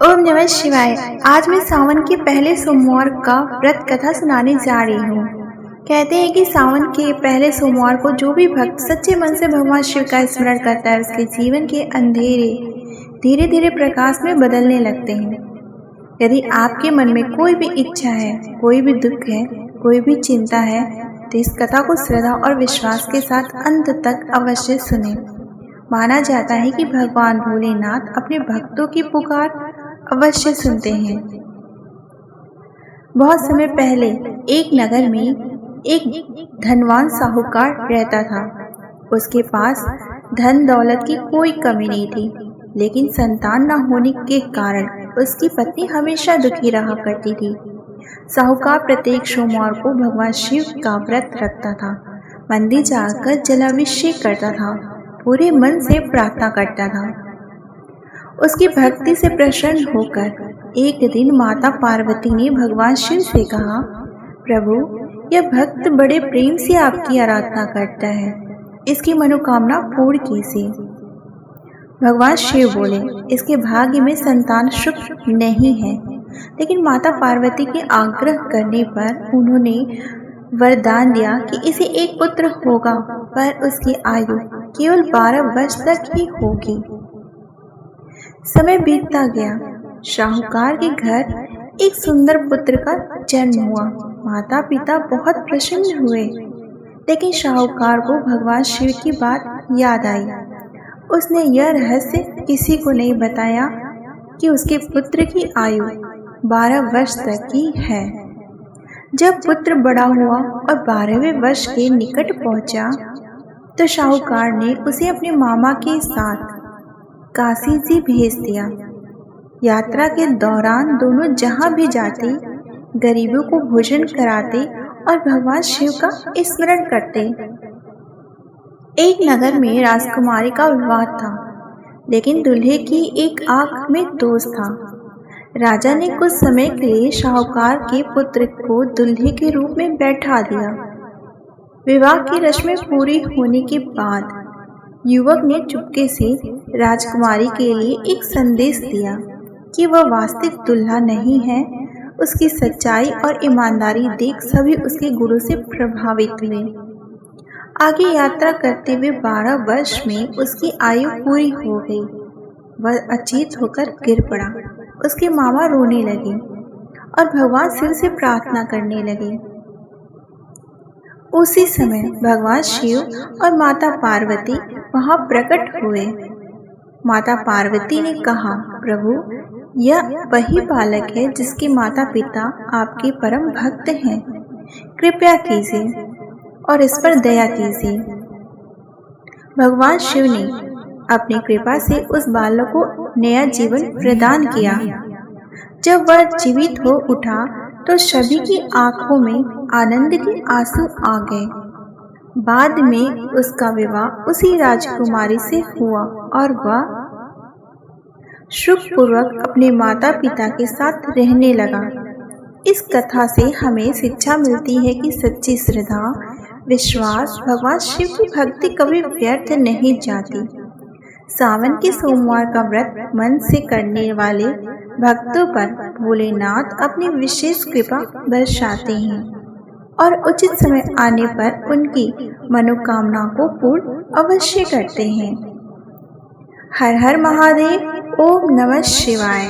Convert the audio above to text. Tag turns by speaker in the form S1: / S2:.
S1: ओम नमः शिवाय। आज मैं सावन के पहले सोमवार का व्रत कथा सुनाने जा रही हूँ। कहते हैं कि सावन के पहले सोमवार को जो भी भक्त सच्चे मन से भगवान शिव का स्मरण करता है, उसके जीवन के अंधेरे धीरे धीरे प्रकाश में बदलने लगते हैं। यदि आपके मन में कोई भी इच्छा है, कोई भी दुख है, कोई भी चिंता है, तो इस कथा को श्रद्धा और विश्वास के साथ अंत तक अवश्य सुने। माना जाता है कि भगवान भोलेनाथ अपने भक्तों की पुकार अवश्य सुनते हैं। बहुत समय पहले एक नगर में एक धनवान साहूकार रहता था। उसके पास धन दौलत की कोई कमी नहीं थी, लेकिन संतान न होने के कारण उसकी पत्नी हमेशा दुखी रहा करती थी। साहूकार प्रत्येक सोमवार को भगवान शिव का व्रत रखता था, मंदिर जाकर जलाभिषेक करता था, पूरे मन से प्रार्थना करता था। उसकी भक्ति से प्रसन्न होकर एक दिन माता पार्वती ने भगवान शिव से कहा, प्रभु, यह भक्त बड़े प्रेम से आपकी आराधना करता है, इसकी मनोकामना पूर्ण कीजिए। भगवान शिव बोले, इसके भाग्य में संतान सुख नहीं है, लेकिन माता पार्वती के आग्रह करने पर उन्होंने वरदान दिया कि इसे एक पुत्र होगा, पर उसकी आयु केवल 12 वर्ष तक ही होगी। समय बीतता गया। शाहूकार के घर एक सुंदर पुत्र का जन्म हुआ। माता पिता बहुत प्रसन्न हुए, लेकिन शाहूकार को भगवान शिव की बात याद आई। उसने यह रहस्य किसी को नहीं बताया कि उसके पुत्र की आयु 12 वर्ष तक की है। जब पुत्र बड़ा हुआ और 12वें वर्ष के निकट पहुंचा, तो शाहूकार ने उसे अपने मामा के साथ काशी जी भेज दिया। यात्रा के दौरान दोनों जहाँ भी जाते, गरीबों को भोजन कराते और भगवान शिव का स्मरण करते। एक नगर में राजकुमारी का विवाह था, लेकिन दूल्हे की एक आंख में दोष था। राजा ने कुछ समय के लिए शाहूकार के पुत्र को दूल्हे के रूप में बैठा दिया। विवाह की रस्में पूरी होने के बाद युवक ने चुपके से राजकुमारी के लिए एक संदेश दिया कि वह वास्तविक दुल्हा नहीं है। उसकी सच्चाई और ईमानदारी देख सभी उसके गुणों से प्रभावित हुए। आगे यात्रा करते हुए 12 वर्ष में उसकी आयु पूरी हो गई। वह अचेत होकर गिर पड़ा। उसके मामा रोने लगे और भगवान शिव से प्रार्थना करने लगे। उसी समय भगवान शिव और माता पार्वती वहां प्रकट हुए। माता पार्वती ने कहा, प्रभु, यह वही बालक है जिसके माता पिता आपके परम भक्त हैं। कृपया कीजिए और इस पर दया कीजिए। भगवान शिव ने अपनी कृपा से उस बालक को नया जीवन प्रदान किया। जब वह जीवित हो उठा, तो सभी की आंखों में आनंद के आंसू आ गए। बाद में उसका विवाह उसी राजकुमारी से हुआ और वह सुखपूर्वक अपने माता पिता के साथ रहने लगा। इस कथा से हमें शिक्षा मिलती है कि सच्ची श्रद्धा, विश्वास, भगवान शिव की भक्ति कभी व्यर्थ नहीं जाती। सावन के सोमवार का व्रत मन से करने वाले भक्तों पर भोलेनाथ अपनी विशेष कृपा बरसाते हैं और उचित समय आने पर उनकी मनोकामना को पूर्ण अवश्य करते हैं। हर हर महादेव। ओम नमः शिवाय।